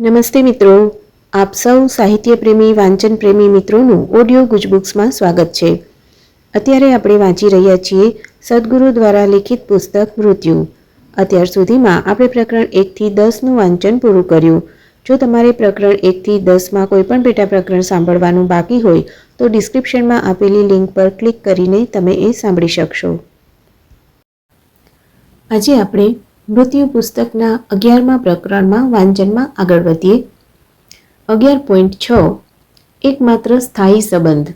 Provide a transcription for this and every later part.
નમસ્તે મિત્રો, આપ સૌ સાહિત્ય પ્રેમી વાંચન પ્રેમી મિત્રોનું ઓડિયો ગુજબુક્સમાં સ્વાગત છે. અત્યારે આપણે વાંચી રહ્યા છીએ સદગુરુ દ્વારા લિખિત પુસ્તક મૃત્યુ. અત્યાર સુધીમાં આપણે પ્રકરણ 1થી 10નું વાંચન પૂરું કર્યું. જો તમારે પ્રકરણ 1થી 10માં કોઈ પણ પેટા પ્રકરણ સાંભળવાનું બાકી હોય તો ડિસ્ક્રિપ્શનમાં આપેલી લિંક પર ક્લિક કરીને તમે એ સાંભળી શકશો. આજે આપણે મૃત્યુ પુસ્તકના 11મા પ્રકરણમાં વાંચનમાં આગળ વધીએ. 11.6 એકમાત્ર સ્થાયી સંબંધ.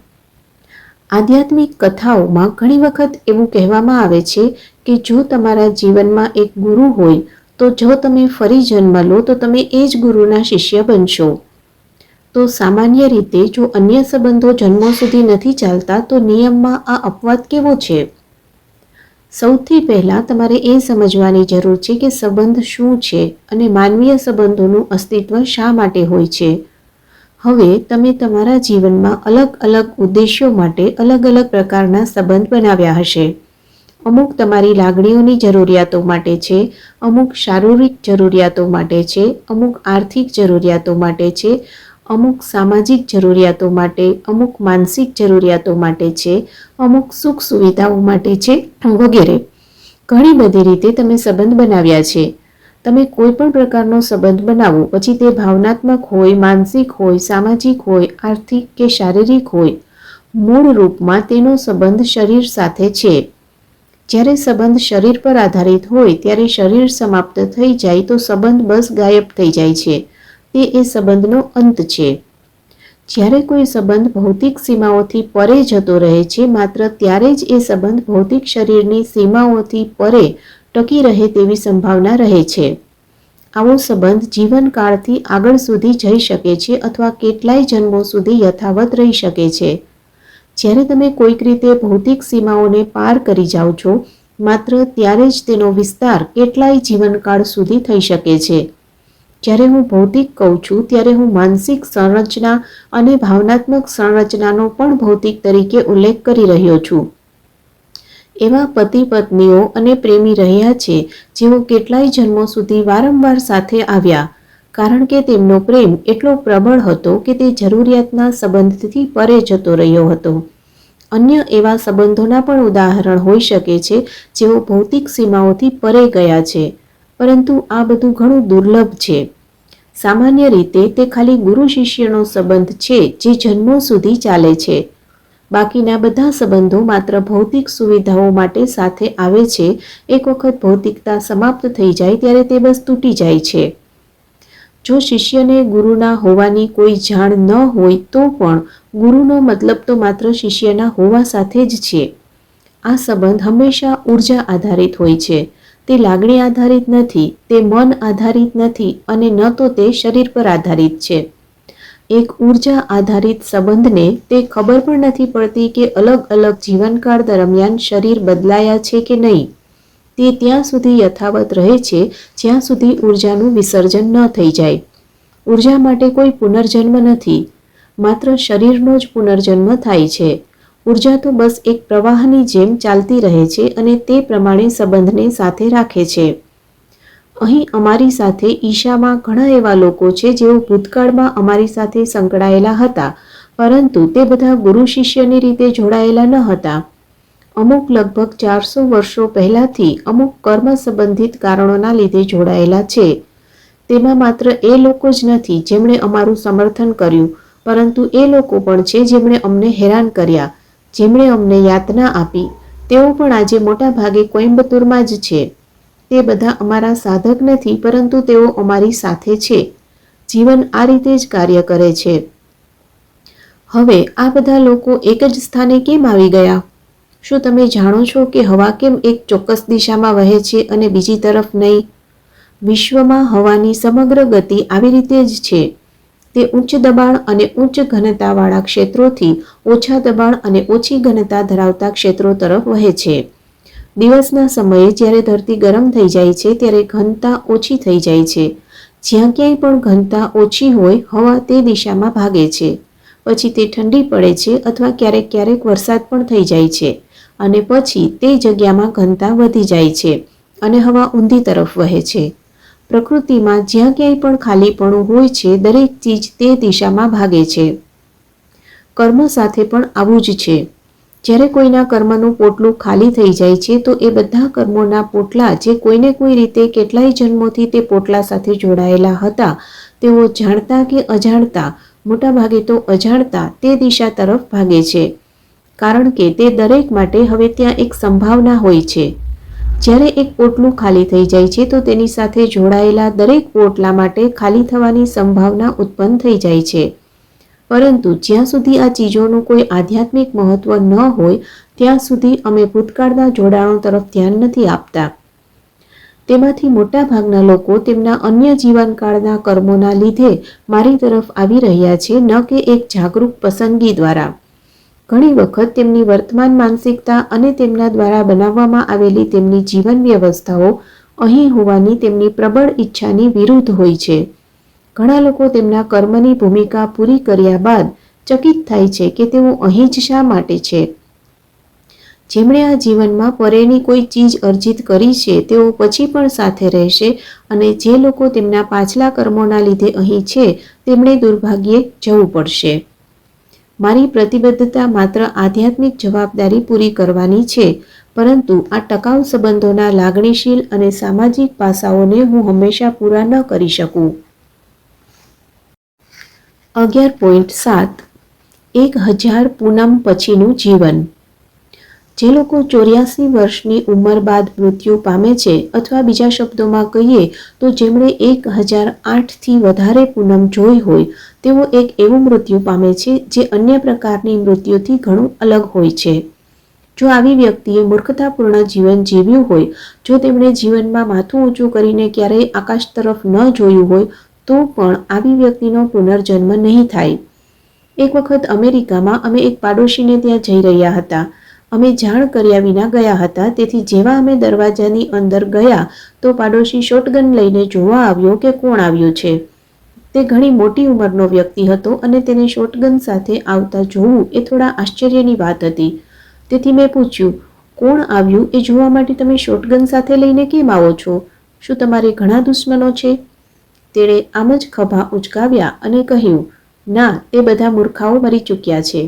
આધ્યાત્મિક કથાઓમાં ઘણી વખત એવું કહેવામાં આવે છે કે જો તમારા જીવનમાં એક ગુરુ હોય તો જો તમે ફરી જન્મ લો તો તમે એ જ ગુરુના શિષ્ય બનશો. તો સામાન્ય રીતે જો અન્ય સંબંધો જન્મો સુધી નથી ચાલતા તો નિયમમાં આ અપવાદ કેવો છે? સૌથી પહેલાં તમારે એ સમજવાની જરૂર છે કે સંબંધ શું છે અને માનવીય સંબંધોનું અસ્તિત્વ શા માટે હોય છે. હવે તમે તમારા જીવનમાં અલગ અલગ ઉદ્દેશ્યો માટે અલગ અલગ પ્રકારના સંબંધ બનાવ્યા હશે. અમુક તમારી લાગણીઓની જરૂરિયાતો માટે છે, અમુક શારીરિક જરૂરિયાતો માટે છે, અમુક આર્થિક જરૂરિયાતો માટે છે, અમુક સામાજિક જરૂરિયાતો માટે, અમુક માનસિક જરૂરિયાતો માટે છે, અમુક સુખ સુવિધાઓ માટે છે વગેરે. ઘણી બધી રીતે તમે સંબંધ બનાવ્યા છે. તમે કોઈ પણ પ્રકારનો સંબંધ બનાવો, પછી તે ભાવનાત્મક હોય, માનસિક હોય, સામાજિક હોય, આર્થિક કે શારીરિક હોય, મૂળ રૂપમાં તેનો સંબંધ શરીર સાથે છે. જ્યારે સંબંધ શરીર પર આધારિત હોય ત્યારે શરીર સમાપ્ત થઈ જાય તો સંબંધ બસ ગાયબ થઈ જાય છે. તે એ સંબંધનો અંત છે. જ્યારે કોઈ સંબંધ ભૌતિક સીમાઓથી પરે જતો રહે છે માત્ર ત્યારે જ એ સંબંધ ભૌતિક શરીરની સીમાઓથી પરે ટકી રહે તેવી સંભાવના રહે છે. આવો સંબંધ જીવનકાળથી આગળ સુધી જઈ શકે છે અથવા કેટલાય જન્મો સુધી યથાવત રહી શકે છે. જ્યારે તમે કોઈક રીતે ભૌતિક સીમાઓને પાર કરી જાઓ છો માત્ર ત્યારે જ તેનો વિસ્તાર કેટલાય જીવનકાળ સુધી થઈ શકે છે. જ્યારે હું ભૌતિક કહું છું ત્યારે હું માનસિક સંરચના અને ભાવનાત્મક સંરચનાનો પણ ભૌતિક તરીકે ઉલ્લેખ કરી રહ્યો છું. એવા પતિ પત્નીઓ અને પ્રેમી રહ્યા છે જેઓ કેટલાય જન્મો સુધી વારંવાર સાથે આવ્યા કારણ કે તેમનો પ્રેમ એટલો પ્રબળ હતો કે તે જરૂરિયાતના સંબંધથી પરે જતો રહ્યો હતો. અન્ય એવા સંબંધોના પણ ઉદાહરણ હોઈ શકે છે જેઓ ભૌતિક સીમાઓથી પરે ગયા છે, પરંતુ આ બધું ઘણું દુર્લભ છે. સામાન્ય રીતે તે ખાલી ગુરુ શિષ્યનો સંબંધ છે જે જન્મો સુધી ચાલે છે. બાકીના બધા સંબંધો માત્ર ભૌતિક સુવિધાઓ માટે સાથે આવે છે. એક વખત ભૌતિકતા સમાપ્ત થઈ જાય ત્યારે તે બસ તૂટી જાય છે. જો શિષ્યને ગુરુના હોવાની કોઈ જાણ ન હોય તો પણ ગુરુનો મતલબ તો માત્ર શિષ્યના હોવા સાથે જ છે. આ સંબંધ હંમેશા ઉર્જા આધારિત હોય છે. તે લાગણી આધારિત નથી, તે મન આધારિત નથી અને ન તો તે શરીર પર આધારિત છે. એક ઉર્જા આધારિત સંબંધને તે ખબર પણ નથી પડતી કે અલગ અલગ જીવનકાળ દરમિયાન શરીર બદલાયા છે કે નહીં. તે ત્યાં સુધી યથાવત રહે છે જ્યાં સુધી ઉર્જાનું વિસર્જન ન થઈ જાય. ઉર્જા માટે કોઈ પુનર્જન્મ નથી, માત્ર શરીરનો જ પુનર્જન્મ થાય છે. ઉર્જા તો બસ એક પ્રવાહની જેમ ચાલતી રહે છે અને તે પ્રમાણે સંબંધને સાથે રાખે છે. અહીં અમારી સાથે ઈશામાં ઘણા એવા લોકો છે જેઓ ભૂતકાળમાં અમારી સાથે સંકળાયેલા હતા, પરંતુ તે બધા ગુરુ શિષ્યની રીતે જોડાયેલા ન હતા. અમુક લગભગ 400 વર્ષો પહેલાથી અમુક કર્મ સંબંધિત કારણોના લીધે જોડાયેલા છે. તેમાં માત્ર એ લોકો જ નથી જેમણે અમારું સમર્થન કર્યું, પરંતુ એ લોકો પણ છે જેમણે અમને હેરાન કર્યા, જેમણે અમને યાતના આપી. તેઓ પણ આજે મોટા ભાગે કોઈમ્બતુરમાં જ છે. તે બધા અમારા સાધક નથી, પરંતુ તેઓ અમારી સાથે છે. જીવન આ રીતે જ કાર્ય કરે છે. હવે આ બધા લોકો એક જ સ્થાને કેમ આવી ગયા? શું તમે જાણો છો કે હવા કેમ એક ચોક્કસ દિશામાં વહે છે અને બીજી તરફ નહીં? વિશ્વમાં હવાની સમગ્ર ગતિ આવી રીતે જ છે. તે ઉચ્ચ દબાણ અને ઉચ્ચ ઘનતાવાળા ક્ષેત્રોથી ઓછા દબાણ અને ઓછી ઘનતા ધરાવતા ક્ષેત્રો તરફ વહે છે. દિવસના સમયે જ્યારે ધરતી ગરમ થઈ જાય છે ત્યારે ઘનતા ઓછી થઈ જાય છે. જ્યાં ક્યાંય પણ ઘનતા ઓછી હોય હવા તે દિશામાં ભાગે છે. પછી તે ઠંડી પડે છે અથવા ક્યારેક ક્યારેક વરસાદ પણ થઈ જાય છે અને પછી તે જગ્યામાં ઘનતા વધી જાય છે અને હવા ઊંધી તરફ વહે છે. પ્રકૃતિમાં જ્યાં ક્યાંય પણ ખાલીપણું હોય છે, દરેક ચીજ તે દિશામાં ભાગે છે. કર્મ સાથે પણ આવું જ છે. જ્યારે કોઈના કર્મનું પોટલું ખાલી થઈ જાય છે તો એ બધા કર્મોના પોટલા જે કોઈને કોઈ રીતે કેટલાય જન્મોથી તે પોટલા સાથે જોડાયેલા હતા, તેઓ જાણતા કે અજાણતા, મોટાભાગે તો અજાણતા, તે દિશા તરફ ભાગે છે. કારણ કે તે દરેક માટે હવે ત્યાં એક સંભાવના હોય છે. જ્યારે એક પોટલું ખાલી થઈ જાય છે તો તેની સાથે જોડાયેલા દરેક પોટલા માટે ખાલી થવાની સંભાવના ઉત્પન્ન થઈ જાય છે. પરંતુ જ્યાં સુધી આ ચીજોનું કોઈ આધ્યાત્મિક મહત્વ ન હોય ત્યાં સુધી અમે ભૂતકાળના જોડાણો તરફ ધ્યાન નથી આપતા. તેમાંથી મોટાભાગના લોકો તેમના અન્ય જીવનકાળના કર્મોના લીધે મારી તરફ આવી રહ્યા છે, ન કે એક જાગૃત પસંદગી દ્વારા. ઘણી વખત તેમની વર્તમાન માનસિકતા અને તેમના દ્વારા બનાવવામાં આવેલી તેમની જીવન વ્યવસ્થાઓ અહીં હોવાની તેમની પ્રબળ ઈચ્છાની વિરુદ્ધ હોય છે. ઘણા લોકો તેમના કર્મની ભૂમિકા પૂરી કર્યા બાદ ચકિત થાય છે કે તેઓ અહીં જ શા માટે છે. જેમણે આ જીવનમાં પરેની કોઈ ચીજ અર્જિત કરી છે તેઓ પછી પણ સાથે રહેશે, અને જે લોકો તેમના પાછલા કર્મોના લીધે અહીં છે તેમણે દુર્ભાગ્યે જવું પડશે. મારી પ્રતિબદ્ધતા માત્ર આધ્યાત્મિક જવાબદારી પૂરી કરવાની છે, પરંતુ આ ટકાઉ સંબંધોના લાગણીશીલ અને સામાજિક પાસાઓને હું હંમેશા પૂરા ન કરી શકું. 11.7 1000 પૂનમ પછીનું જીવન. જે લોકો 84 વર્ષની ઉંમર બાદ મૃત્યુ પામે છે, અથવા બીજા શબ્દોમાં કહીએ તો જેમણે 1008થી વધારે પૂનમ જોઈ હોય, તેઓ એક એવું મૃત્યુ પામે છે જે અન્ય પ્રકારની મૃત્યુથી ઘણું અલગ હોય છે. જો આવી વ્યક્તિએ મૂર્ખતાપૂર્ણ જીવન જીવ્યું હોય, જો તેમણે જીવનમાં માથું ઊંચું કરીને ક્યારેય આકાશ તરફ ન જોયું હોય, તો પણ આવી વ્યક્તિનો પુનર્જન્મ નહીં થાય. એક વખત અમેરિકામાં અમે એક પાડોશીને ત્યાં જઈ રહ્યા હતા. અમે જાણ કર્યા વિના ગયા હતા, તેથી જેવા અમે દરવાજાની અંદર ગયા તો પાડોશી શોટગન લઈને જોવા આવ્યો કે કોણ આવ્યું છે. તે ઘણી મોટી ઉંમરનો વ્યક્તિ હતો અને તેને શોટગન સાથે આવતા જોવું એ થોડા આશ્ચર્યની વાત હતી. તેથી મેં પૂછ્યું, કોણ આવ્યું એ જોવા માટે તમે શોટગન સાથે લઈને કેમ આવો છો? શું તમારે ઘણા દુશ્મનો છે? તેણે આમ જ ખભા ઉંચકાવ્યા અને કહ્યું, ના, તે બધા મૂર્ખાઓ મરી ચૂક્યા છે.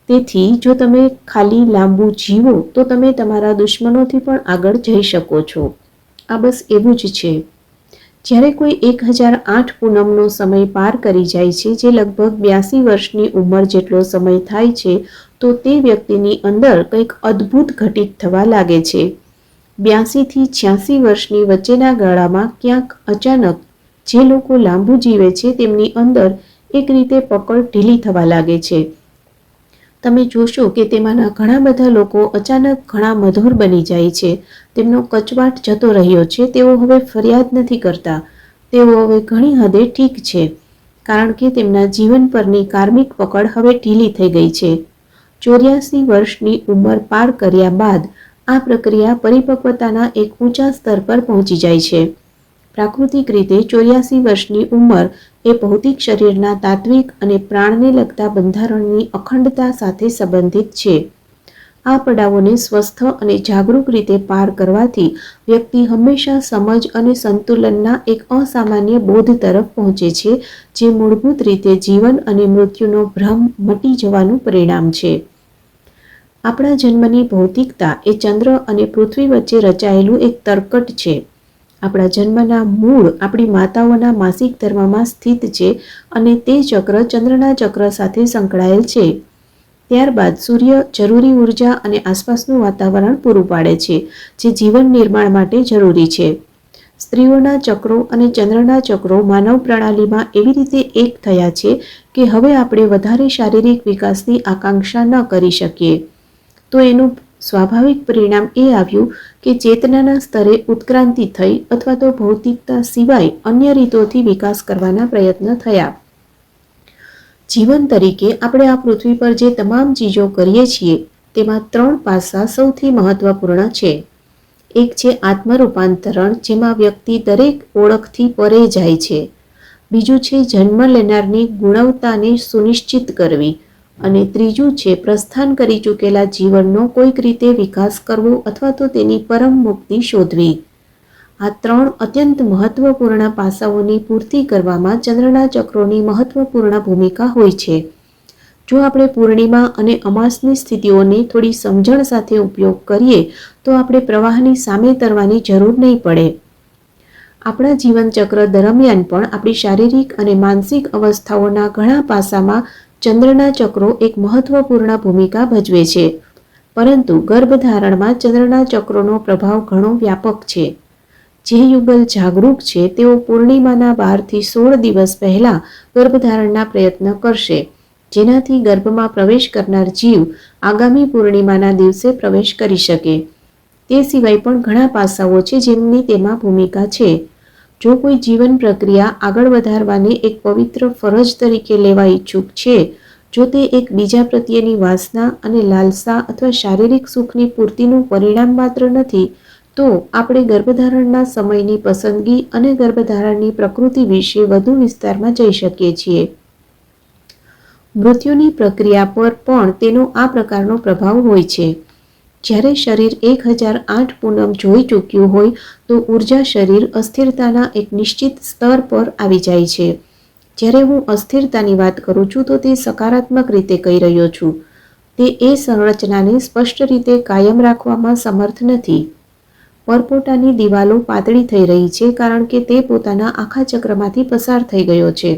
તેથી જો તમે ખાલી લાંબુ જીવો તો તમે તમારા દુશ્મનોથી પણ આગળ જઈ શકો છો. આ બસ એવું જ છે. જ્યારે કોઈ 1008 પૂનમનો સમય પાર કરી જાય છે, જે લગભગ 82 વર્ષની ઉંમર જેટલો સમય થાય છે, તો તે વ્યક્તિની અંદર કંઈક અદ્ભુત ઘટિત થવા લાગે છે. 82 થી 86 વર્ષની વચ્ચેના ગાળામાં ક્યાંક અચાનક જે લોકો લાંબુ જીવે છે તેમની અંદર એક રીતે પકડ ઢીલી થવા લાગે છે. તમે જોશો કે તેમાંના ઘણા બધા લોકો અચાનક ઘણા મધુર બની જાય છે. તેમનો કચવાટ જતો રહ્યો છે. તેઓ હવે ફરિયાદ નથી કરતા. તેઓ હવે ઘણી હદે ઠીક છે, કારણ કે તેમના જીવન પરની કાર્મિક પકડ હવે ઢીલી થઈ ગઈ છે. 84 વર્ષની ઉંમર પાર કર્યા બાદ આ પ્રક્રિયા પરિપક્વતાના એક ઊંચા સ્તર પર પહોંચી જાય છે. પ્રાકૃતિક રીતે 84 વર્ષની ઉંમર એ ભૌતિક શરીરના તાત્વિક અને પ્રાણને લગતા બંધારણની અખંડતા સાથે સંબંધિત છે. આ પડાવોને સ્વસ્થ અને જાગૃત રીતે પાર કરવાથી વ્યક્તિ હંમેશા સમજ અને સંતુલનના એક અસામાન્ય બોધ તરફ પહોંચે છે, જે મૂળભૂત રીતે જીવન અને મૃત્યુનો ભ્રમ મટી જવાનું પરિણામ છે. આપણા જન્મની ભૌતિકતા એ ચંદ્ર અને પૃથ્વી વચ્ચે રચાયેલું એક તરકટ છે. આપણા જન્મના મૂળ આપણી માતાઓના માસિક ધર્મમાં સ્થિત છે અને તે ચક્ર ચંદ્રના ચક્ર સાથે સંકળાયેલ છે. ત્યારબાદ સૂર્ય જરૂરી ઉર્જા અને આસપાસનું વાતાવરણ પૂરું પાડે છે, જે જીવન નિર્માણ માટે જરૂરી છે. સ્ત્રીઓના ચક્રો અને ચંદ્રના ચક્રો માનવ પ્રણાલીમાં એવી રીતે એક થયા છે કે હવે આપણે વધારે શારીરિક વિકાસની આકાંક્ષા ન કરી શકીએ. તો એનું સ્વાભાવિક પરિણામ એ આવ્યું કે ચેતનાના સ્તરે ઉત્ક્રાંતિ થઈ, અથવા તો ભૌતિકતા સિવાય અન્ય રીતોથી વિકાસ કરવાના પ્રયત્ન થયા. જીવન તરીકે આપણે આ પૃથ્વી પર જે તમામ ચીજો કરીએ છીએ તેમાં 3 પાસા સૌથી મહત્વપૂર્ણ છે. એક છે આત્મરૂપાંતરણ, જેમાં વ્યક્તિ દરેક ઓળખથી પરે જાય છે. બીજું છે જન્મ લેનારની ગુણવત્તાને સુનિશ્ચિત કરવી, અને ત્રીજું છે પ્રસ્થાન કરી ચૂકેલા જીવનનો કોઈક રીતે વિકાસ કરવો અથવા તો તેની પરમ મુક્તિ શોધવી. આ 3 અત્યંત મહત્વપૂર્ણ પાસાઓની પૂર્તિ કરવામાં ચંદ્રના ચક્રોની મહત્વપૂર્ણ ભૂમિકા હોય છે. જો આપણે પૂર્ણિમા અને અમાસની સ્થિતિઓને થોડી સમજણ સાથે ઉપયોગ કરીએ તો આપણે પ્રવાહની સામે તરવાની જરૂર નહીં પડે. આપણા જીવનચક્ર દરમિયાન પણ આપણી શારીરિક અને માનસિક અવસ્થાઓના ઘણા પાસામાં ચંદ્રના ચક્રો એક મહત્વપૂર્ણ ભૂમિકા ભજવે છે. પરંતુ ગર્ભધારણમાં ચંદ્રના ચક્રોનો પ્રભાવ ઘણો વ્યાપક છે. જે યુગલ જાગૃત છે તેઓ પૂર્ણિમાના 12 થી 16 દિવસ પહેલા ગર્ભધારણના પ્રયત્ન કરશે, જેનાથી ગર્ભમાં પ્રવેશ કરનાર જીવ આગામી પૂર્ણિમાના દિવસે પ્રવેશ કરી શકે. તે સિવાય પણ ઘણા પાસાઓ છે જેમની તેમાં ભૂમિકા છે. જો કોઈ જીવન પ્રક્રિયા આગળ વધારવાની એક પવિત્ર ફરજ તરીકે લેવા ઈચ્છુક છે, જો તે એક બીજા પ્રત્યેની વાસના અને લાલસા અથવા શારીરિક સુખની પૂર્તિનું પરિણામ માત્ર નથી, તો આપણે ગર્ભધારણના સમયની પસંદગી અને ગર્ભધારણની પ્રકૃતિ વિશે વધુ વિસ્તારમાં જઈ શકીએ છીએ. મૃત્યુની પ્રક્રિયા પર પણ તેનો આ પ્રકારનો પ્રભાવ હોય છે. જ્યારે શરીર 1008 પૂનમ જોઈ ચૂક્યું હોય તો ઉર્જા શરીર અસ્થિરતાના એક નિશ્ચિત સ્તર પર આવી જાય છે. જ્યારે હું અસ્થિરતાની વાત કરું છું તો તે સકારાત્મક રીતે કહી રહ્યો છું. તે એ સંરચનાને સ્પષ્ટ રીતે કાયમ રાખવામાં સમર્થ નથી. પરપોટાની દિવાલો પાતળી થઈ રહી છે કારણ કે તે પોતાના આખા ચક્રમાંથી પસાર થઈ ગયો છે.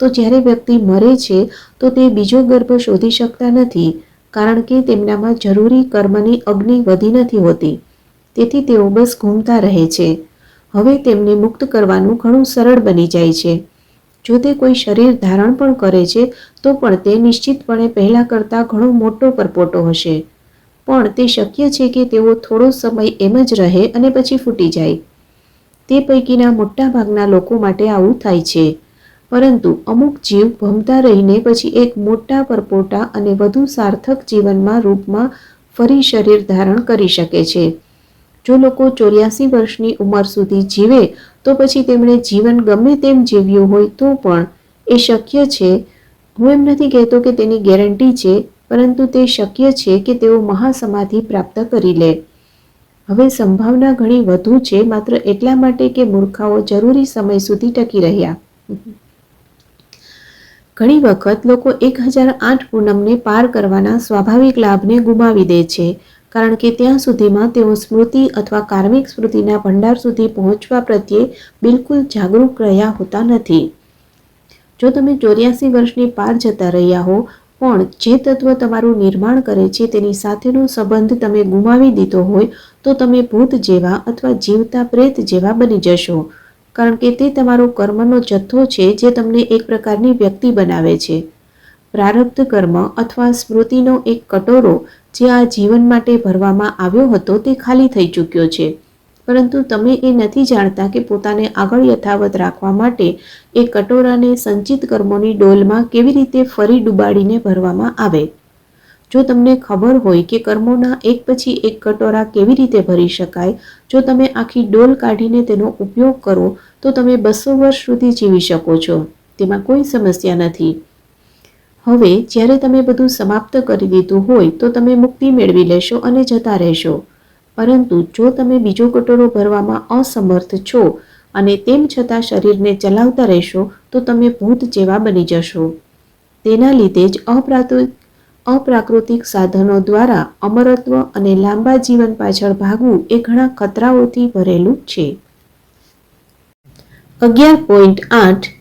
તો જ્યારે વ્યક્તિ મરે છે તો તે બીજો ગર્ભ શોધી શકતા નથી કારણ કે તેમનામાં જરૂરી કર્મની અગ્નિ વધી નથી હોતી. તેથી તેઓ બસ ઘૂમતા રહે છે. હવે તેમને મુક્ત કરવાનું ઘણું સરળ બની જાય છે. જો તે કોઈ શરીર ધારણ પણ કરે છે તો પણ તે નિશ્ચિતપણે પહેલા કરતાં ઘણો મોટો પરપોટો હશે. પણ તે શક્ય છે કે તેઓ થોડો સમય એમ જ રહે અને પછી ફૂટી જાય. તે પૈકીના મોટા ભાગના લોકો માટે આવું થાય છે. પરંતુ અમુક જીવ ભમતા રહીને પછી એક મોટા પરપોટા અને વધુ સાર્થક જીવનમાં રૂપમાં ફરી શરીર ધારણ કરી શકે છે. જો લોકો 84 વર્ષની ઉંમર સુધી જીવે તો પછી તેમણે જીવન ગમે તેમ જીવ્યું હોય તો પણ એ શક્ય છે. હું એમ નથી કહેતો કે તેની ગેરંટી છે, પરંતુ તે શક્ય છે કે તેઓ મહાસમાધિ પ્રાપ્ત કરી લે. હવે સંભાવના ઘણી વધુ છે માત્ર એટલા માટે કે મૂર્ખાઓ જરૂરી સમય સુધી ટકી રહ્યા. ઘણી વખત લોકો 1008 પૂનમને પાર કરવાના સ્વાભાવિક લાભને ગુમાવી દે છે કારણ કે ત્યાં સુધીમાં તેઓ સ્મૃતિ અથવા કાર્મિક સ્મૃતિના ભંડાર સુધી પહોંચવા પ્રત્યે બિલકુલ જાગૃત રહ્યા હોતા નથી. જો તમે 84 વર્ષની પાર જતા રહ્યા હો પણ જે તત્વ તમારું નિર્માણ કરે છે તેની સાથેનો સંબંધ તમે ગુમાવી દીધો હોય તો તમે ભૂત જેવા અથવા જીવતા પ્રેત જેવા બની જશો, કારણ કે તે તમારો કર્મનો જથ્થો છે જે તમને એક પ્રકારની વ્યક્તિ બનાવે છે. પ્રારબ્ધ કર્મ અથવા સ્મૃતિનો એક કટોરો જે આ જીવન માટે ભરવામાં આવ્યો હતો તે ખાલી થઈ ચૂક્યો છે, પરંતુ તમે એ નથી જાણતા કે પોતાને આગળ યથાવત રાખવા માટે એ કટોરાને સંચિત કર્મોની ડોલમાં કેવી રીતે ફરી ડૂબાડીને ભરવામાં આવે. જો તમને ખબર હોય કે કર્મોના એક પછી એક કટોરા કેવી રીતે ભરી શકાય, જો તમે આખી ડોલ કાઢીને તેનો ઉપયોગ કરો તો તમે 200 વર્ષ સુધી જીવી શકો છો. તેમાં કોઈ સમસ્યા નથી. હવે જ્યારે તમે બધું સમાપ્ત કરી દીધું હોય તો તમે મુક્તિ મેળવી લેશો અને જતા રહેશો. પરંતુ જો તમે બીજો કટોરો ભરવામાં અસમર્થ છો અને તેમ છતાં શરીરને ચલાવતા રહેશો તો તમે ભૂત જેવા બની જશો. તેના લીધે જ અપ્રાકૃતિક સાધનો દ્વારા અમરત્વ અને લાંબા જીવન પાછળ ભાગવું એ ઘણા ખતરાઓથી ભરેલું છે. 11.8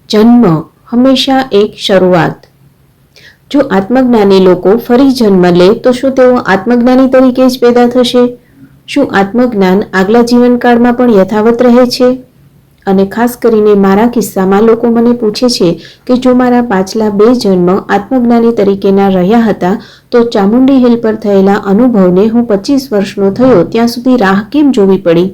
જન્મ હંમેશા એક શરૂઆત. જો આત્મજ્ઞાની લોકો ફરી જન્મ લે તો શું તેઓ આત્મજ્ઞાની તરીકે જ પેદા થશે? શું આત્મજ્ઞાન આગલા જીવનકાળમાં પણ યથાવત રહે છે? અને ખાસ કરીને મારા કિસ્સામાં લોકો મને પૂછે છે કે જો મારા પાછલા 2 જન્મ આત્મજ્ઞાની તરીકેના રહ્યા હતા તો ચામુંડી હિલ પર થયેલા અનુભવને હું 25 વર્ષનો થયો ત્યાં સુધી રાહ કેમ જોવી પડી?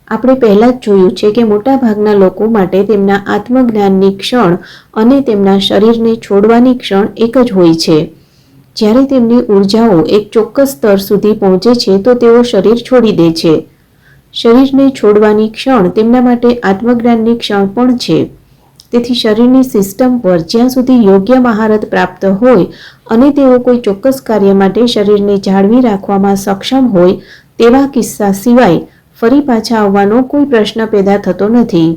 આપણે પહેલાં જ જોયું છે કે મોટાભાગના લોકો માટે તેમના આત્મજ્ઞાનની ક્ષણ અને તેમના શરીરને છોડવાની ક્ષણ એક જ હોય છે. જ્યારે તેમની ઉર્જાઓ એક ચોક્કસ સ્તર સુધી પહોંચે છે તો તેઓ શરીર છોડી દે છે. શરીરને છોડવાની ક્ષણ તેમના માટે આત્મજ્ઞાનની ક્ષણ પણ છે. તેથી શરીરની સિસ્ટમ પર જ્યાં સુધી યોગ્ય મહારત પ્રાપ્ત હોય અને તેઓ કોઈ ચોક્કસ કાર્ય માટે શરીરને જાળવી રાખવામાં સક્ષમ હોય તેવા કિસ્સા સિવાય ફરી પાછા આવવાનો કોઈ પ્રશ્ન પેદા થતો નથી.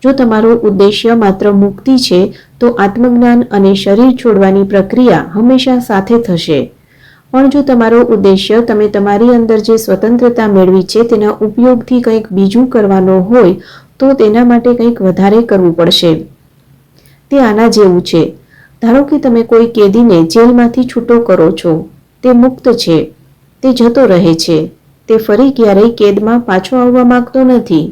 જો તમારો ઉદ્દેશ્ય માત્ર મુક્તિ છે તો આત્મજ્ઞાન અને શરીર છોડવાની પ્રક્રિયા હંમેશા સાથે થશે. પણ જો તમારો ઉદ્દેશ્ય તમે તમારી અંદર જે સ્વતંત્રતા મેળવી છે તેના ઉપયોગથી કંઈક બીજું કરવાનો હોય તો તેના માટે કંઈક વધારે કરવું પડશે. તે આના જેવું છે. ધારો કે તમે કોઈ કેદીને જેલમાંથી છૂટો કરો છો. તે મુક્ત છે, તે જતો રહે છે, તે ફરી ક્યારેય કેદમાં પાછો આવવા માંગતો નથી.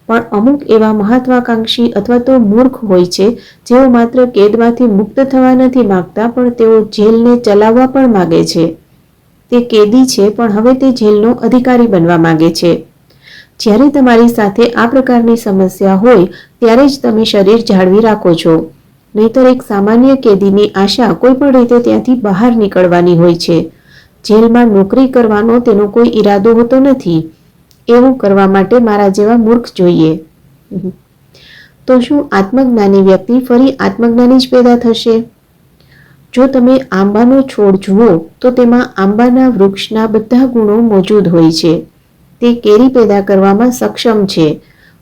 પણ અમુક એવા મહત્વાકાંક્ષી અથવા તો મૂર્ખ હોય છે જેઓ માત્ર કેદમાંથી મુક્ત થવા નથી માંગતા, પણ તેઓ જેલને ચલાવવા પણ માગે છે. તે કેદી છે પણ હવે તે જેલનો અધિકારી બનવા માંગે છે. જ્યારે તમારી સાથે આ પ્રકારની સમસ્યા હોય ત્યારે જ તમે શરીર જાળવી રાખો છો. નહીતર એક સામાન્ય કેદીની આશા કોઈ પણ રીતે ત્યાંથી બહાર નીકળવાની હોય છે. જેલમાં નોકરી કરવાનો તેનો કોઈ ઈરાદો હોતો નથી. એવું કરવા માટે મારા જેવા મૂર્ખ જોઈએ. તો શું આત્મજ્ઞાની વ્યક્તિ ફરી આત્મજ્ઞાની જ પેદા થશે? જો તમે આંબાનો છોડ જુઓ તો તેમાં આંબાના વૃક્ષના બધા ગુણો મોજૂદ હોય છે. તે કેરી પેદા કરવામાં સક્ષમ છે,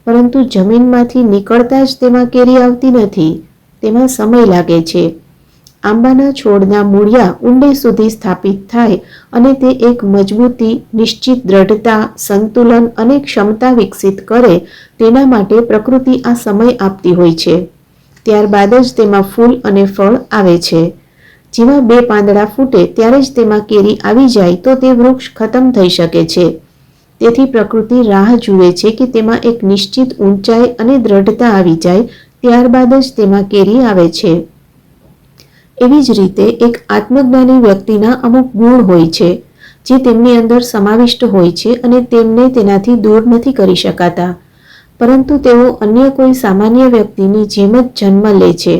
પરંતુ જમીનમાંથી નીકળતા જ તેમાં કેરી આવતી નથી. તેમાં સમય લાગે છે. આંબાના છોડના મૂળિયા ઊંડે સુધી સ્થાપિત થાય અને તે એક મજબૂતી, નિશ્ચિત દ્રઢતા, સંતુલન અને ક્ષમતા વિકસિત કરે તેના માટે પ્રકૃતિ આ સમય આપતી હોય છે. ત્યારબાદ જ તેમાં ફૂલ અને ફળ આવે છે. જેમાં 2 પાંદડા ફૂટે ત્યારે જ તેમાં કેરી આવી જાય તો તે વૃક્ષ ખતમ થઈ શકે છે. તેથી પ્રકૃતિ રાહ જુએ છે કે તેમાં એક નિશ્ચિત ઊંચાઈ અને દ્રઢતા આવી જાય, ત્યારબાદ જ તેમાં કેરી આવે છે. એવી જ રીતે એક આત્મજ્ઞાની વ્યક્તિના અમુક ગુણ હોય છે જે તેમની અંદર સમાવિષ્ટ હોય છે અને તેમને તેનાથી દૂર નથી કરી શકાતા, પરંતુ તેઓ અન્ય કોઈ સામાન્ય વ્યક્તિની જેમ જ જન્મ લે છે.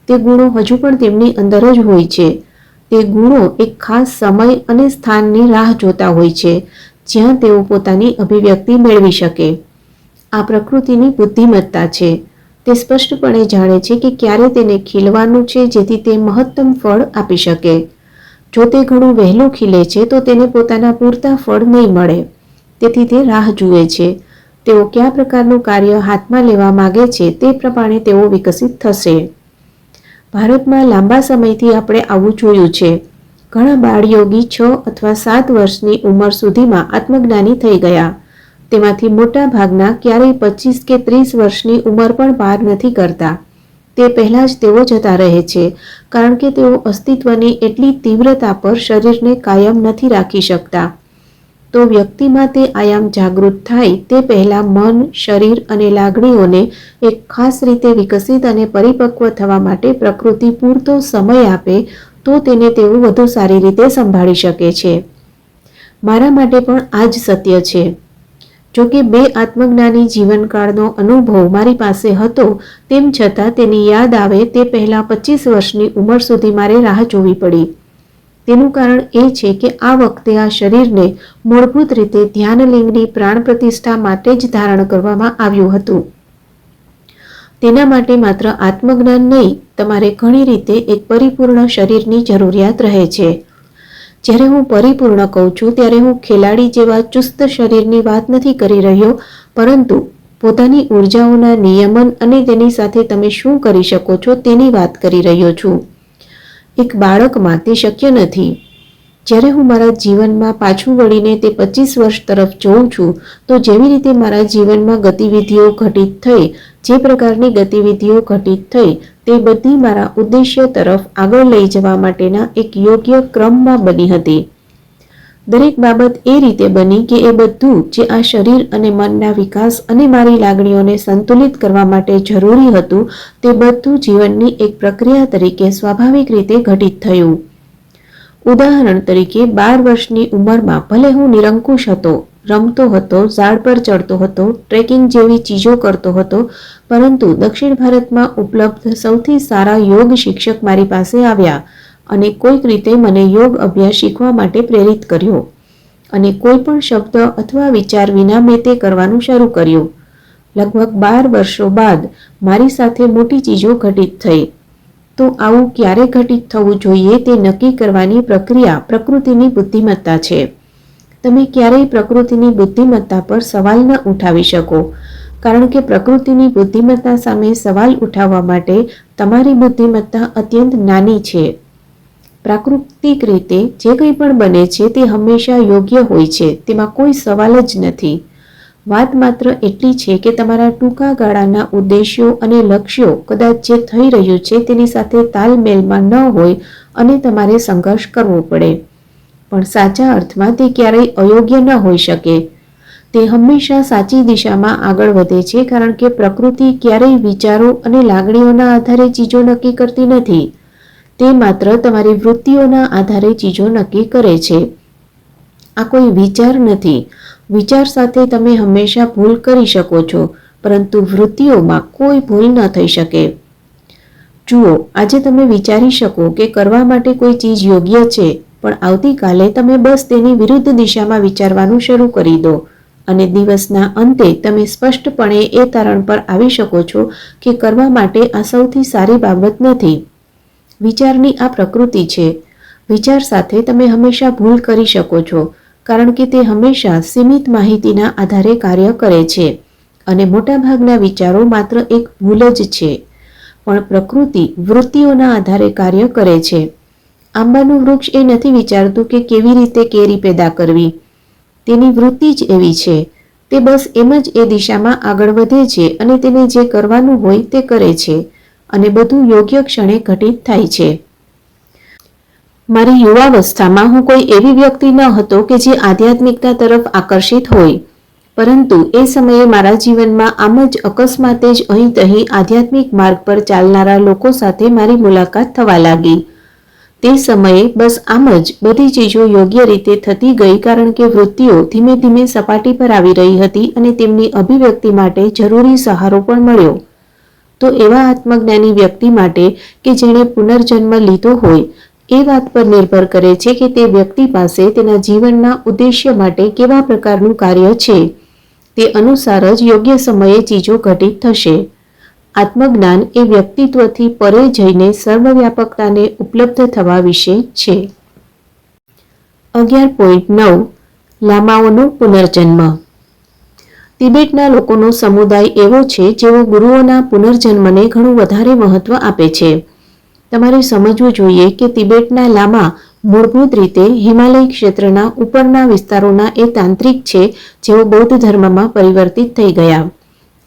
તે ગુણો હજુ પણ તેમની અંદર જ હોય છે. તે ગુણો એક ખાસ સમય અને સ્થાનની રાહ જોતા હોય છે જ્યાં તેઓ પોતાની અભિવ્યક્તિ મેળવી શકે. આ પ્રકૃતિની બુદ્ધિમત્તા છે. તે સ્પષ્ટપણે જાણે છે કે ક્યારે તેને ખીલવાનું છે જેથી તે મહત્તમ ફળ આપી શકે. જો તે ઘણું વહેલું ખીલે છે તો તેને પોતાના પૂરતા ફળ નહીં મળે. તેથી તે રાહ જુએ છે. તેઓ કયા પ્રકારનું કાર્ય હાથમાં લેવા માગે છે તે પ્રમાણે તેઓ વિકસિત થશે. ભારતમાં લાંબા સમયથી આપણે આવું જોયું છે. ઘણા બાળયોગી 6 અથવા 7 વર્ષની ઉંમર સુધીમાં આત્મજ્ઞાની થઈ ગયા. તેમાંથી મોટા ભાગના ક્યારેય 25 કે 30 વર્ષની ઉંમર પણ પાર નથી કરતા. તે પહેલાં જ તેઓ જતા રહે છે, કારણ કે તેઓ અસ્તિત્વની એટલી તીવ્રતા પર શરીરને કાયમ નથી રાખી શકતા. તો વ્યક્તિમાં તે આયામ જાગૃત થાય તે પહેલાં મન, શરીર અને લાગણીઓને એક ખાસ રીતે વિકસિત અને પરિપક્વ થવા માટે પ્રકૃતિ પૂરતો સમય આપે તો તેને તેઓ વધુ સારી રીતે સંભાળી શકે છે. મારા માટે પણ આ જ સત્ય છે. જો કે 2 આત્મજ્ઞાની જીવનકાળનો અનુભવ મારી પાસે હતો, તેમ છતાં તેની યાદ આવે તે પહેલાં 25 વર્ષની ઉંમર સુધી મારે રાહ જોવી પડી. તેનું કારણ એ છે કે આ વખતે આ શરીરને મૂળભૂત રીતે ધ્યાનલિંગની પ્રાણ પ્રતિષ્ઠા માટે જ ધારણ કરવામાં આવ્યું હતું. તેના માટે માત્ર આત્મજ્ઞાન નહીં, તમારે ઘણી રીતે એક પરિપૂર્ણ શરીરની જરૂરિયાત રહે છે. જ્યારે હું પરિપૂર્ણ કહું છું ત્યારે હું ખેલાડી જેવા ચુસ્ત શરીરની વાત નથી કરી રહ્યો, પરંતુ પોતાની ઉર્જાઓના નિયમન અને તેની સાથે તમે શું કરી શકો છો તેની વાત કરી રહ્યો છું. એક બાળકમાં તે શક્ય નથી. જ્યારે હું મારા જીવનમાં પાછું વળીને તે 25 વર્ષ તરફ જોઉં છું તો જેવી રીતે મારા જીવનમાં ગતિવિધિઓ ઘટિત થઈ, જે પ્રકારની ગતિવિધિઓ ઘટિત થઈ તે બધી મારા ઉદ્દેશ્ય તરફ આગળ લઈ જવા માટેના એક યોગ્ય ક્રમમાં બની હતી. દરેક બાબત એ રીતે બની કે એ બધું જે આ શરીર અને મનના વિકાસ અને મારી લાગણીઓને સંતુલિત કરવા માટે જરૂરી હતું તે બધું જીવનની એક પ્રક્રિયા તરીકે સ્વાભાવિક રીતે ઘટિત થયું. ઉદાહરણ તરીકે 12 વર્ષની ઉંમરમાં ભલે હું નિરંકુશ હતો, રમતો હતો, ઝાડ પર ચડતો હતો, ટ્રેકિંગ જેવી ચીજો કરતો હતો, પરંતુ દક્ષિણ ભારતમાં ઉપલબ્ધ સૌથી સારા યોગ શિક્ષક મારી પાસે આવ્યા અને કોઈક રીતે મને યોગ અભ્યાસ શીખવા માટે પ્રેરિત કર્યો અને કોઈ પણ શબ્દ અથવા વિચાર વિના મેં તે કરવાનું શરૂ કર્યું. લગભગ 12 વર્ષો બાદ મારી સાથે મોટી ચીજો ઘટિત થઈ. તો આવું ક્યારે ઘટિત થવું જોઈએ તે નક્કી કરવાની પ્રક્રિયા પ્રકૃતિની બુદ્ધિમત્તા છે. તમે ક્યારેય પ્રકૃતિની બુદ્ધિમત્તા પર સવાલ ન ઉઠાવી શકો, કારણ કે પ્રકૃતિની બુદ્ધિમત્તા સામે સવાલ ઉઠાવવા માટે તમારી બુદ્ધિમત્તા અત્યંત નાની છે. પ્રાકૃતિક રીતે જે કંઈ પણ બને છે તે હંમેશા યોગ્ય હોય છે, તેમાં કોઈ સવાલ જ નથી. વાત માત્ર એટલી છે કે તમારા ટૂંકા ગાળાના ઉદ્દેશ્યો અને લક્ષ્યો કદાચ જે થઈ રહ્યું છે તેની સાથે તાલમેલમાં ન હોય અને તમારે સંઘર્ષ કરવો પડે. પણ સાચા અર્થમાં તે ક્યારેય અયોગ્ય ન હોઈ શકે. તે હંમેશા સાચી દિશામાં આગળ વધે છે, કારણ કે પ્રકૃતિ ક્યારેય વિચારો અને લાગણીઓના આધારે ચીજો નક્કી કરતી નથી. તે માત્ર તમારી વૃત્તિઓના આધારે ચીજો નક્કી કરે છે. આ કોઈ વિચાર નથી. વિચાર સાથે તમે હંમેશા ભૂલ કરી શકો છો, પરંતુ વૃત્તિઓમાં કોઈ ભૂલ ન થઈ શકે. જુઓ, આજે તમે વિચારી શકો કે કરવા માટે કોઈ ચીજ યોગ્ય છે, પણ આવતીકાલે તમે બસ તેની વિરુદ્ધ દિશામાં વિચારવાનું શરૂ કરી દો અને દિવસના અંતે તમે સ્પષ્ટપણે એ તારણ પર આવી શકો છો કે કરવા માટે આ સૌથી સારી બાબત નથી. વિચારની આ પ્રકૃતિ છે. વિચાર સાથે તમે હંમેશા ભૂલ કરી શકો છો, કારણ કે તે હંમેશા સીમિત માહિતીના આધારે કાર્ય કરે છે અને મોટાભાગના વિચારો માત્ર એક ભૂલ જ છે. પણ પ્રકૃતિ વૃત્તિઓના આધારે કાર્ય કરે છે. આંબાનું વૃક્ષ એ નથી વિચારતું કે કેવી રીતે કેરી પેદા કરવી. તેની વૃત્તિ જ એવી છે. તે બસ એમ જ એ દિશામાં આગળ વધે છે અને તેને જે કરવાનું હોય તે કરે છે અને બધું યોગ્ય ક્ષણે ઘટિત થાય છે. મારી યુવાવસ્થામાં હું કોઈ એવી વ્યક્તિ ન હતો કે જે આધ્યાત્મિકતા તરફ આકર્ષિત હોય, પરંતુ એ સમયે મારા જીવનમાં આમ જ અકસ્માતે જ અહીં તહીં આધ્યાત્મિક માર્ગ પર ચાલનારા લોકો સાથે મારી મુલાકાત થવા લાગી. તે સમયે બસ આમ જ બધી ચીજો યોગ્ય રીતે થતી ગઈ, કારણ કે વૃત્તિઓ ધીમે ધીમે સપાટી પર આવી રહી હતી અને તેમની અભિવ્યક્તિ માટે જરૂરી સહારો પણ મળ્યો. તો એવા આત્મજ્ઞાની વ્યક્તિ માટે કે જેણે પુનર્જન્મ લીધો હોય, એ વાત પર નિર્ભર કરે છે કે તે વ્યક્તિ પાસે તેના જીવનના ઉદ્દેશ્ય માટે કેવા પ્રકારનું કાર્ય છે. તે અનુસાર જ યોગ્ય સમયે ચીજો ઘટિત થશે. આત્મજ્ઞાન એ વ્યક્તિત્વથી પરે જઈને સર્વવ્યાપકતાને ઉપલબ્ધ થવા વિશે છે. 11.9 લામાઓનો પુનર્જન્મ. તિબેટના લોકોનો સમુદાય એવો છે જેઓ ગુરુઓના પુનર્જન્મને ઘણું વધારે મહત્વ આપે છે. તમારે સમજવું જોઈએ કે તિબેટના લામા મૂળભૂત રીતે હિમાલય ક્ષેત્રના ઉપરના વિસ્તારોના એ તાંત્રિક છે જેઓ બૌદ્ધ ધર્મમાં પરિવર્તિત થઈ ગયા.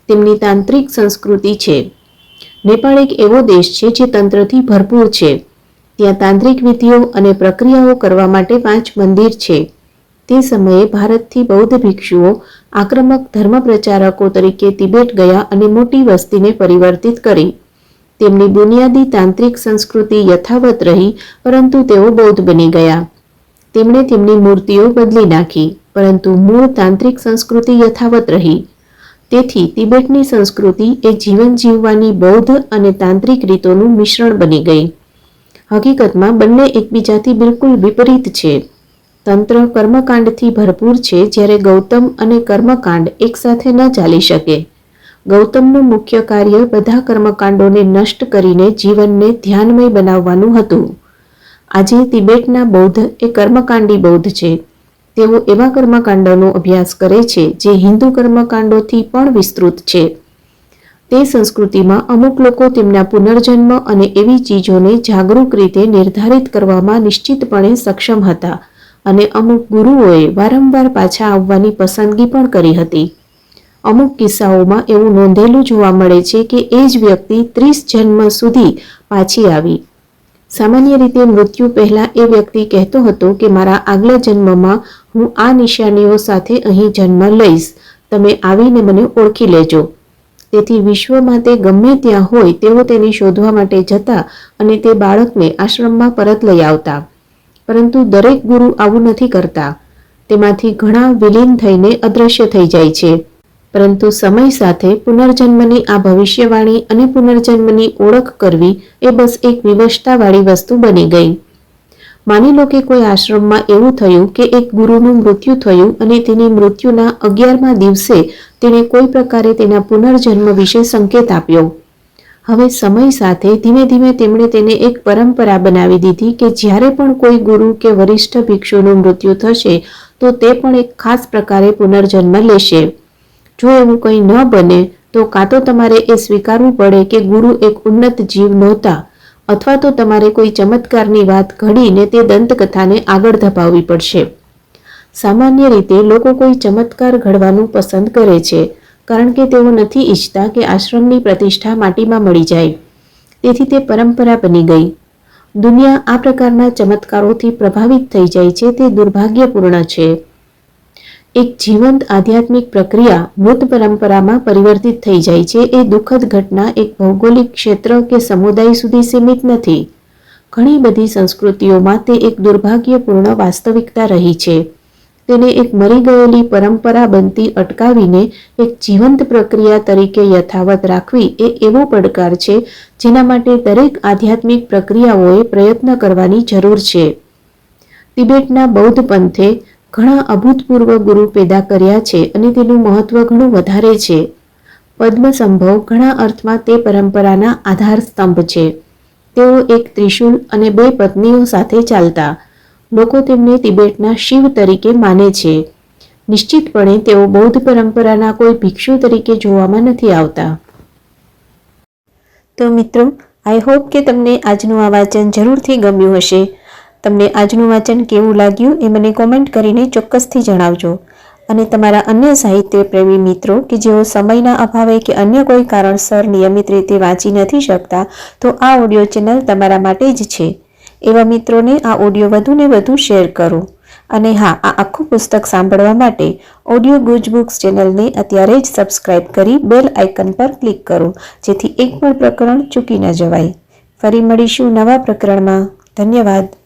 તેમની તાંત્રિક સંસ્કૃતિ છે. નેપાળ એક એવો દેશ છે જે તંત્રથી ભરપૂર છે. ત્યાં તાંત્રિક વિધિઓ અને પ્રક્રિયાઓ કરવા માટે 5 મંદિર છે. તે સમયે ભારતથી બૌદ્ધ ભિક્ષુઓ આક્રમક ધર્મ પ્રચારકો તરીકે તિબેટ ગયા અને મોટી વસ્તીને પરિવર્તિત કરી. તેમની બુનિયાદી તાંત્રિક સંસ્કૃતિ યથાવત રહી, પરંતુ તેઓ બૌદ્ધ બની ગયા. તેમણે તેમની મૂર્તિઓ બદલી નાખી, પરંતુ મૂળ તાંત્રિક સંસ્કૃતિ યથાવત રહી. તેથી તિબેટની સંસ્કૃતિ એ જીવન જીવવાની બૌદ્ધ અને તાંત્રિક રીતોનું મિશ્રણ બની ગઈ. હકીકતમાં બંને એકબીજાથી બિલકુલ વિપરીત છે. તંત્ર કર્મકાંડથી ભરપૂર છે, જ્યારે ગૌતમ અને કર્મકાંડ એકસાથે ન ચાલી શકે. ગૌતમનું મુખ્ય કાર્ય બધા કર્મકાંડોને નષ્ટ કરીને જીવનને ધ્યાનમય બનાવવાનું હતું. આજે તિબેટના બૌદ્ધ એ કર્મકાંડી બૌદ્ધ છે. તેઓ એવા કર્મકાંડોનો અભ્યાસ કરે છે જે હિન્દુ કર્મકાંડોથી પણ વિસ્તૃત છે. તે સંસ્કૃતિમાં અમુક લોકો તેમના પુનર્જન્મ અને એવી ચીજોને જાગૃત રીતે નિર્ધારિત કરવામાં નિશ્ચિતપણે સક્ષમ હતા, અને અમુક ગુરુઓએ વારંવાર પાછા આવવાની પસંદગી પણ કરી હતી. અમુક કિસ્સાઓમાં એવું નોંધેલું જોવા મળે છે કે એ જ વ્યક્તિ 30 જન્મ સુધી પાછી આવી. સામાન્ય રીતે મૃત્યુ પહેલાં એ વ્યક્તિ કહેતો હતો કે મારા આગલા જન્મમાં હું આ નિશાનીઓ સાથે અહીં જન્મ લઈશ, તમે આવીને મને ઓળખી લેજો. તેથી વિશ્વમાં તે ગમે ત્યાં હોય તેઓ તેને શોધવા માટે જતા અને તે બાળકને આશ્રમમાં પરત લઈ આવતા. પરંતુ દરેક ગુરુ આવું નથી કરતા. તેમાંથી ઘણા વિલીન થઈને અદૃશ્ય થઈ જાય છે. પરંતુ સમય સાથે પુનર્જન્મની આ ભવિષ્યવાણી અને પુનર્જન્મની ઓળખ કરવી એ બસ એક વિવશતાવાળી વસ્તુ બની ગઈ. માની લો કે કોઈ આશ્રમમાં એવું થયું કે એક ગુરુનું મૃત્યુ થયું અને તેની મૃત્યુના 11મા દિવસે તેણે કોઈ પ્રકારે તેના પુનર્જન્મ વિશે સંકેત આપ્યો. હવે સમય સાથે ધીમે ધીમે તેમણે તેને એક પરંપરા બનાવી દીધી કે જ્યારે પણ કોઈ ગુરુ કે વરિષ્ઠ ભિક્ષુનું મૃત્યુ થશે તો તે પણ એક ખાસ પ્રકારે પુનર્જન્મ લેશે. જો એવું કંઈ ન બને તો કાં તો તમારે એ સ્વીકારવું પડે કે ગુરુ એક ઉન્નત જીવ નહોતા, અથવા તો તમારે કોઈ ચમત્કારની વાત ઘડીને તે દંતકથાને આગળ ધપાવવી પડશે. સામાન્ય રીતે લોકો કોઈ ચમત્કાર ઘડવાનું પસંદ કરે છે, કારણ કે તેઓ નથી ઈચ્છતા કે આશ્રમની પ્રતિષ્ઠા માટીમાં મળી જાય. તેથી તે પરંપરા બની ગઈ. દુનિયા આ પ્રકારના ચમત્કારોથી પ્રભાવિત થઈ જાય છે તે દુર્ભાગ્યપૂર્ણ છે. એક જીવંત આધ્યાત્મિક પ્રક્રિયા મૃત પરંપરામાં પરિવર્તિત થઈ જાય છે એ દુઃખદ ઘટના એક ભૌગોલિક ક્ષેત્ર કે સમુદાય સુધી સીમિત નથી. ઘણી બધી સંસ્કૃતિઓમાં તે એક દુર્ભાગ્યપૂર્ણ વાસ્તવિકતા રહી છે. તેને એક મરી ગયેલી પરંપરા બનતી અટકાવીને એક જીવંત પ્રક્રિયા તરીકે યથાવત રાખવી એ એવો પડકાર છે જેના માટે દરેક આધ્યાત્મિક પ્રક્રિયાઓએ પ્રયત્ન કરવાની જરૂર છે. તિબેટના બૌદ્ધ પંથે ઘણા અભૂતપૂર્વ ગુરુ પેદા કર્યા છે અને તેનું મહત્વ ઘણું વધારે છે. પદ્મસંભવ ઘણા અર્થમાં તે પરંપરાના આધાર સ્તંભ છે. તેઓ એક ત્રિશૂલ અને 2 પત્નીઓ સાથે ચાલતા. લોકો તેમને તિબેટના શિવ તરીકે માને છે. નિશ્ચિતપણે તેઓ બૌદ્ધ પરંપરાના કોઈ ભિક્ષુ તરીકે જોવામાં નથી આવતા. તો મિત્રો, આઈ હોપ કે તમને આજનું આ વાંચન જરૂરથી ગમ્યું હશે. તમને આજનું વાંચન કેવું લાગ્યું એ મને કોમેન્ટ કરીને ચોક્કસથી જણાવજો. અને તમારા અન્ય સાહિત્ય પ્રેમી મિત્રો કે જેઓ સમયના અભાવે કે અન્ય કોઈ કારણસર નિયમિત રીતે વાંચી નથી શકતા, તો આ ઓડિયો ચેનલ તમારા માટે જ છે. એવા મિત્રોને આ ઓડિયો વધુને વધુ શેર કરો. અને હા, આ આખું પુસ્તક સાંભળવા માટે ઓડિયો ગુજ બુક્સ ચેનલને અત્યારે જ સબસ્ક્રાઇબ કરી બેલ આઇકન પર ક્લિક કરો, જેથી એક પણ પ્રકરણ ચૂકી ન જવાય. ફરી મળીશું નવા પ્રકરણમાં. ધન્યવાદ.